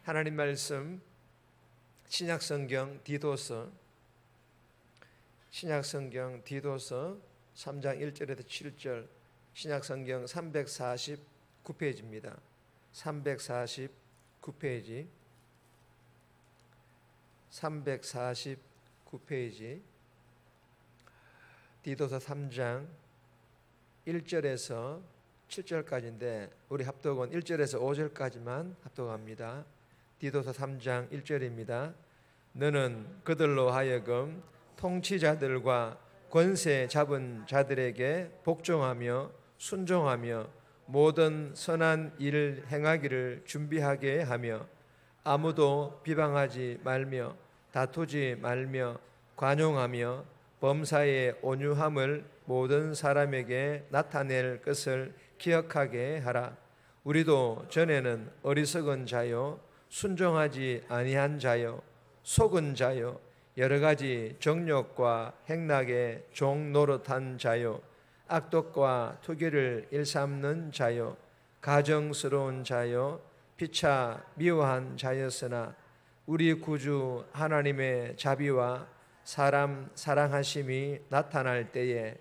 하나님 말씀 신약성경 디도서 3장 1절에서 7절 신약성경 349페이지입니다. 349페이지 디도서 3장 1절에서 7절까지인데 우리 합독은 1절에서 5절까지만 합독합니다. 디도서 3장 1절입니다. 너는 그들로 하여금 통치자들과 권세 잡은 자들에게 복종하며 순종하며 모든 선한 일을 행하기를 준비하게 하며 아무도 비방하지 말며 다투지 말며 관용하며 범사의 온유함을 모든 사람에게 나타낼 것을 기억하게 하라. 우리도 전에는 어리석은 자요 순종하지 아니한 자요 속은 자요 여러 가지 정욕과 행락에 종 노릇한 자요 악독과 투기를 일삼는 자요 가정스러운 자요 피차 미워한 자였으나 우리 구주 하나님의 자비와 사람 사랑하심이 나타날 때에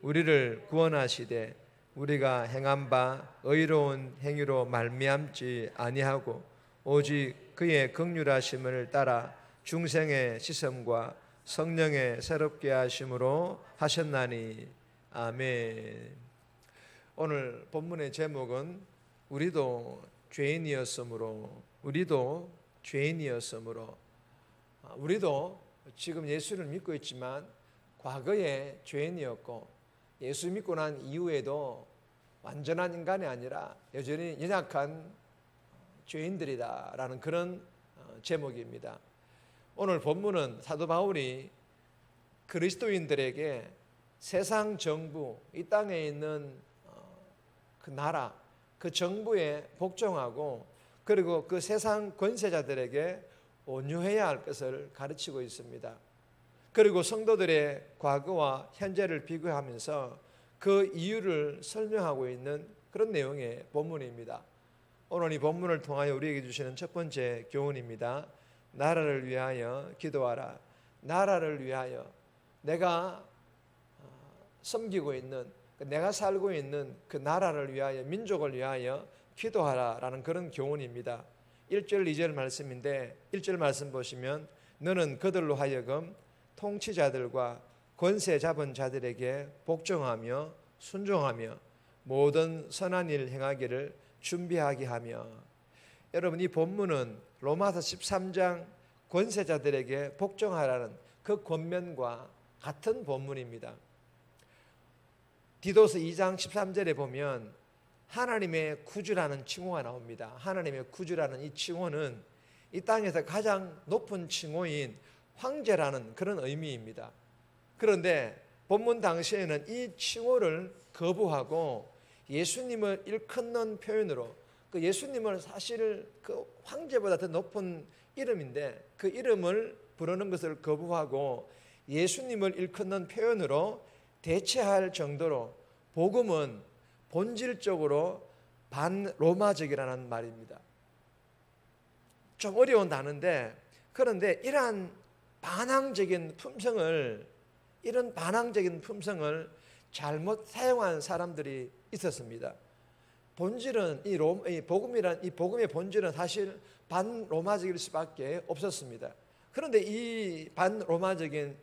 우리를 구원하시되 우리가 행한 바 의로운 행위로 말미암지 아니하고 오직 그의 긍휼하심을 따라 중생의 시험과 성령의 새롭게 하심으로 하셨나니. 아멘. 오늘 본문의 제목은 우리도 죄인이었으므로 우리도 지금 예수를 믿고 있지만 과거에 죄인이었고 예수 믿고 난 이후에도 완전한 인간이 아니라 여전히 연약한 죄인들이다라는 그런 제목입니다. 오늘 본문은 사도 바울이 그리스도인들에게 세상 정부, 이 땅에 있는 그 나라, 그 정부에 복종하고 그리고 그 세상 권세자들에게 온유해야 할 것을 가르치고 있습니다. 그리고 성도들의 과거와 현재를 비교하면서 그 이유를 설명하고 있는 그런 내용의 본문입니다. 오늘 이 본문을 통하여 우리에게 주시는 첫 번째 교훈입니다. 나라를 위하여 기도하라. 나라를 위하여 내가 섬기고 있는 내가 살고 있는 그 나라를 위하여 민족을 위하여 기도하라라는 그런 교훈입니다. 1절 2절 말씀인데 1절 말씀 보시면 너는 그들로 하여금 통치자들과 권세 잡은 자들에게 복종하며 순종하며 모든 선한 일 행하기를 준비하게 하며. 여러분 이 본문은 로마서 13장 권세자들에게 복종하라는 그 권면과 같은 본문입니다. 디도서 2장 13절에 보면 하나님의 구주라는 칭호가 나옵니다. 하나님의 구주라는 이 칭호는 이 땅에서 가장 높은 칭호인 황제라는 그런 의미입니다. 그런데 본문 당시에는 이 칭호를 거부하고 예수님을 일컫는 표현으로 그 예수님을 사실 그 황제보다 더 높은 이름인데 그 이름을 부르는 것을 거부하고 예수님을 일컫는 표현으로 대체할 정도로 복음은 본질적으로 반로마적이라는 말입니다. 좀 어려운 단어인데 그런데 이런 반항적인 품성을 잘못 사용한 사람들이 있었습니다. 본질은 이 복음의 본질은 사실 반로마적일 수밖에 없었습니다. 그런데 이 반로마적인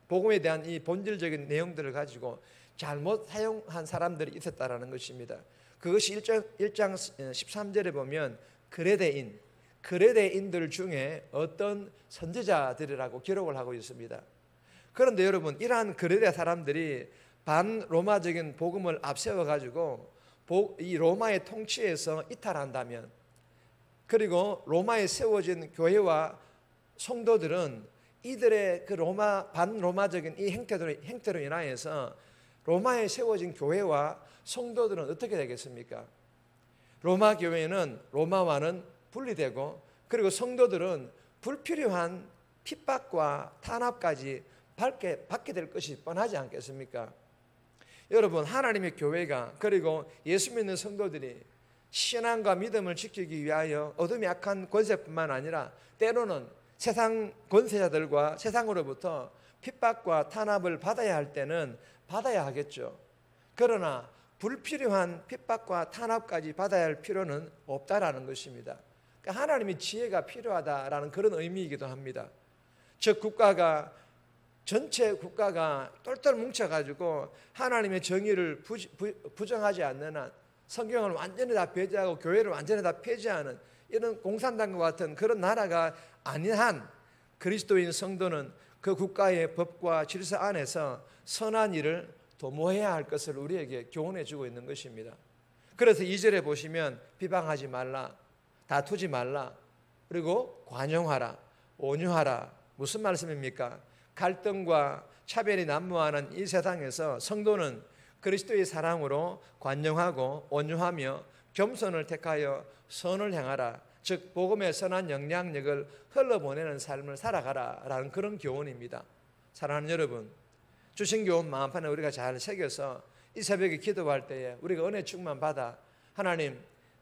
복음에 대한 이 본질적인 내용들을 가지고 잘못 사용한 사람들이 있었다라는 것입니다. 그것이 1장 13절에 보면 그레데인들 중에 어떤 선지자들이라고 기록을 하고 있습니다. 그런데 여러분 이러한 그레데 사람들이 반로마적인 복음을 앞세워 가지고 이 로마의 통치에서 이탈한다면 그리고 로마에 세워진 교회와 성도들은 이들의 그 반로마적인 이 행태로 인하여서 로마에 세워진 교회와 성도들은 어떻게 되겠습니까? 로마 교회는 로마와는 분리되고 그리고 성도들은 불필요한 핍박과 탄압까지 받게 될 것이 뻔하지 않겠습니까? 여러분 하나님의 교회가 그리고 예수 믿는 성도들이 신앙과 믿음을 지키기 위하여 어둠이 약한 권세뿐만 아니라 때로는 세상 권세자들과 세상으로부터 핍박과 탄압을 받아야 할 때는 받아야 하겠죠. 그러나 불필요한 핍박과 탄압까지 받아야 할 필요는 없다라는 것입니다. 그러니까 하나님의 지혜가 필요하다라는 그런 의미이기도 합니다. 즉 전체 국가가 똘똘 뭉쳐가지고 하나님의 정의를 부정하지 않는 한, 성경을 완전히 다 배제하고 교회를 완전히 다 폐지하는 이런 공산당과 같은 그런 나라가 아닌 한 그리스도인 성도는 그 국가의 법과 질서 안에서 선한 일을 도모해야 할 것을 우리에게 교훈해 주고 있는 것입니다. 그래서 2절에 보시면 비방하지 말라, 다투지 말라, 그리고 관용하라, 온유하라. 무슨 말씀입니까? 갈등과 차별이 난무하는 이 세상에서 성도는 그리스도의 사랑으로 관용하고 온유하며 겸손을 택하여 선을 향하라. 즉 복음의 선한 영향력을 흘러보내는 삶을 살아가라 라는 그런 교훈입니다. 사랑하는 여러분, 주신 교훈 마음판에 우리가 잘 새겨서 이 새벽에 기도할 때에 우리가 은혜 충만 받아 하나님,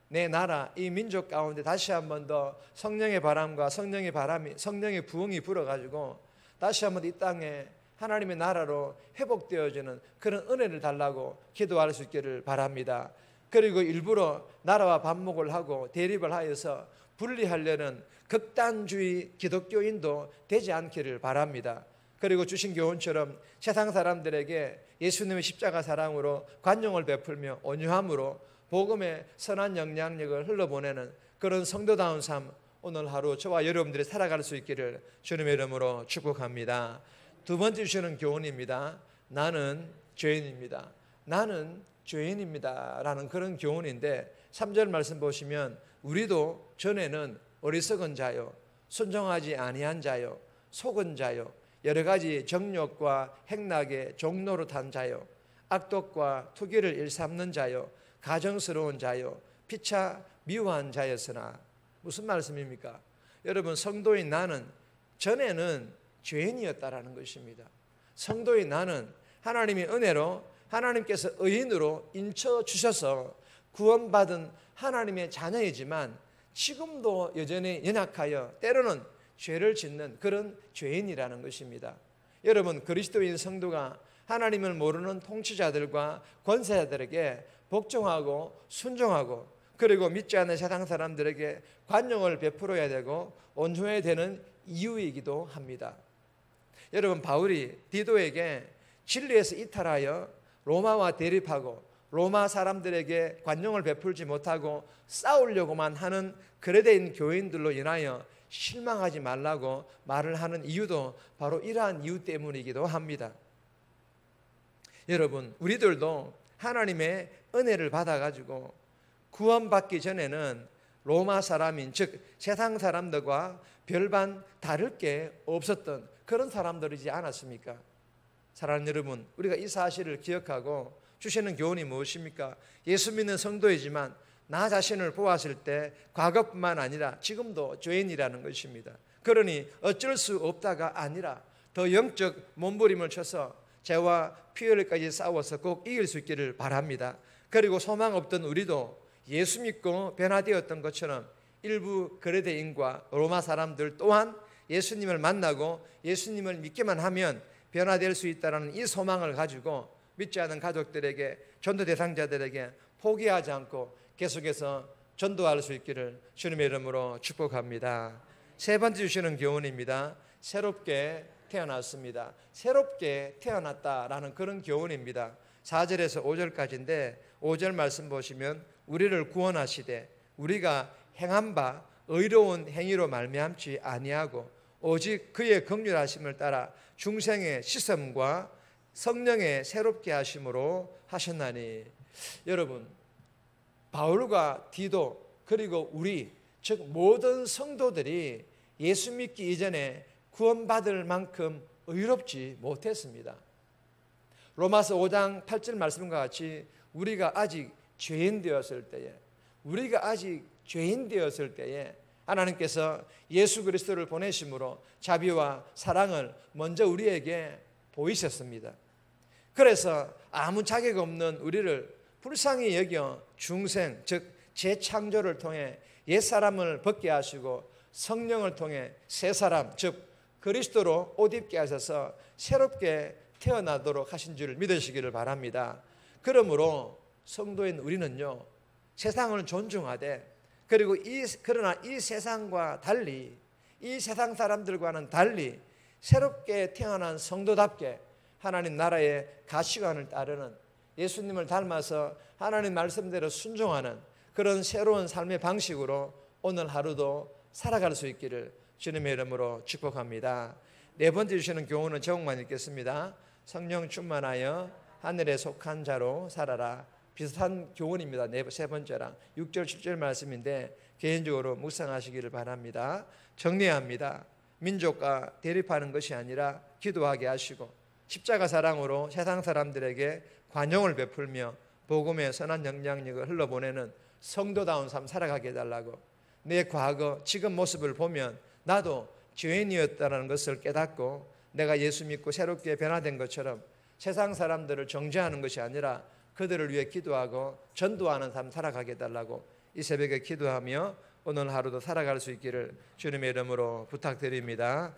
내 나라 이 민족 가운데 다시 한 번 더 성령의 바람과 성령의 부흥이 불어가지고 다시 한 번 이 땅에 하나님의 나라로 회복되어지는 그런 은혜를 달라고 기도할 수 있기를 바랍니다. 그리고 일부러 나라와 반목을 하고 대립을 하여서 분리하려는 극단주의 기독교인도 되지 않기를 바랍니다. 그리고 주신 교훈처럼 세상 사람들에게 예수님의 십자가 사랑으로 관용을 베풀며 온유함으로 복음의 선한 영향력을 흘러보내는 그런 성도다운 삶, 오늘 하루 저와 여러분들이 살아갈 수 있기를 주님의 이름으로 축복합니다. 두 번째 주시는 교훈입니다. 나는 죄인입니다. 나는 죄인입니다 라는 그런 교훈인데 3절 말씀 보시면 우리도 전에는 어리석은 자요, 순종하지 아니한 자요, 속은 자요, 여러 가지 정욕과 행락의 종로로 탄 자요, 악독과 투기를 일삼는 자요, 가정스러운 자요, 피차 미워한 자였으나. 무슨 말씀입니까? 여러분, 성도인 나는 전에는 죄인이었다라는 것입니다. 성도인 나는 하나님의 은혜로 하나님께서 의인으로 인쳐주셔서 구원받은 하나님의 자녀이지만 지금도 여전히 연약하여 때로는 죄를 짓는 그런 죄인이라는 것입니다. 여러분, 그리스도인 성도가 하나님을 모르는 통치자들과 권세자들에게 복종하고 순종하고 그리고 믿지 않는 세상 사람들에게 관용을 베풀어야 되고 온유해야 되는 이유이기도 합니다. 여러분, 바울이 디도에게 진리에서 이탈하여 로마와 대립하고 로마 사람들에게 관용을 베풀지 못하고 싸우려고만 하는 그레데인 교인들로 인하여 실망하지 말라고 말을 하는 이유도 바로 이러한 이유 때문이기도 합니다. 여러분, 우리들도 하나님의 은혜를 받아가지고 구원받기 전에는 로마 사람인, 즉 세상 사람들과 별반 다를 게 없었던 그런 사람들이지 않았습니까? 사랑하는 여러분, 우리가 이 사실을 기억하고 주시는 교훈이 무엇입니까? 예수 믿는 성도이지만 나 자신을 보았을 때 과거뿐만 아니라 지금도 죄인이라는 것입니다. 그러니 어쩔 수 없다가 아니라 더 영적 몸부림을 쳐서 죄와 피흘까지 싸워서 꼭 이길 수 있기를 바랍니다. 그리고 소망 없던 우리도 예수 믿고 변화되었던 것처럼 일부 그레데인과 로마 사람들 또한 예수님을 만나고 예수님을 믿기만 하면 변화될 수 있다는 이 소망을 가지고 믿지 않은 가족들에게, 전도 대상자들에게 포기하지 않고 계속해서 전도할 수 있기를 주님의 이름으로 축복합니다. 세 번째 주시는 교훈입니다. 새롭게 태어났습니다. 새롭게 태어났다라는 그런 교훈입니다. 4절에서 5절까지인데 5절 말씀 보시면 우리를 구원하시되 우리가 행한 바 의로운 행위로 말미암지 아니하고 오직 그의 긍휼하심을 따라 중생의 씻음과 성령의 새롭게 하심으로 하셨나니. 여러분, 바울과 디도 그리고 우리, 즉 모든 성도들이 예수 믿기 이전에 구원받을 만큼 의롭지 못했습니다. 로마서 5장 8절 말씀과 같이 우리가 아직 죄인 되었을 때에 하나님께서 예수 그리스도를 보내심으로 자비와 사랑을 먼저 우리에게 보이셨습니다. 그래서 아무 자격 없는 우리를 불쌍히 여겨 중생, 즉 재창조를 통해 옛사람을 벗게 하시고 성령을 통해 새 사람, 즉 그리스도로 옷 입게 하셔서 새롭게 태어나도록 하신 줄을 믿으시기를 바랍니다. 그러므로 성도인 우리는요, 세상을 존중하되, 그리고 그러나 이 세상과 달리, 이 세상 사람들과는 달리 새롭게 태어난 성도답게 하나님 나라의 가치관을 따르는, 예수님을 닮아서 하나님 말씀대로 순종하는 그런 새로운 삶의 방식으로 오늘 하루도 살아갈 수 있기를 주님의 이름으로 축복합니다. 네 번째 주시는 교훈은 제목만 읽겠습니다. 성령 충만하여 하늘에 속한 자로 살아라. 비슷한 교훈입니다. 세 번째랑 6절 7절 말씀인데 개인적으로 묵상하시기를 바랍니다. 정리합니다. 민족과 대립하는 것이 아니라 기도하게 하시고 십자가 사랑으로 세상 사람들에게 관용을 베풀며 복음의 선한 영향력을 흘러보내는 성도다운 삶 살아가게 해달라고, 내 과거 지금 모습을 보면 나도 죄인이었다는 것을 깨닫고 내가 예수 믿고 새롭게 변화된 것처럼 세상 사람들을 정죄하는 것이 아니라 그들을 위해 기도하고 전도하는 삶 살아가게 해달라고 이 새벽에 기도하며 오늘 하루도 살아갈 수 있기를 주님의 이름으로 부탁드립니다.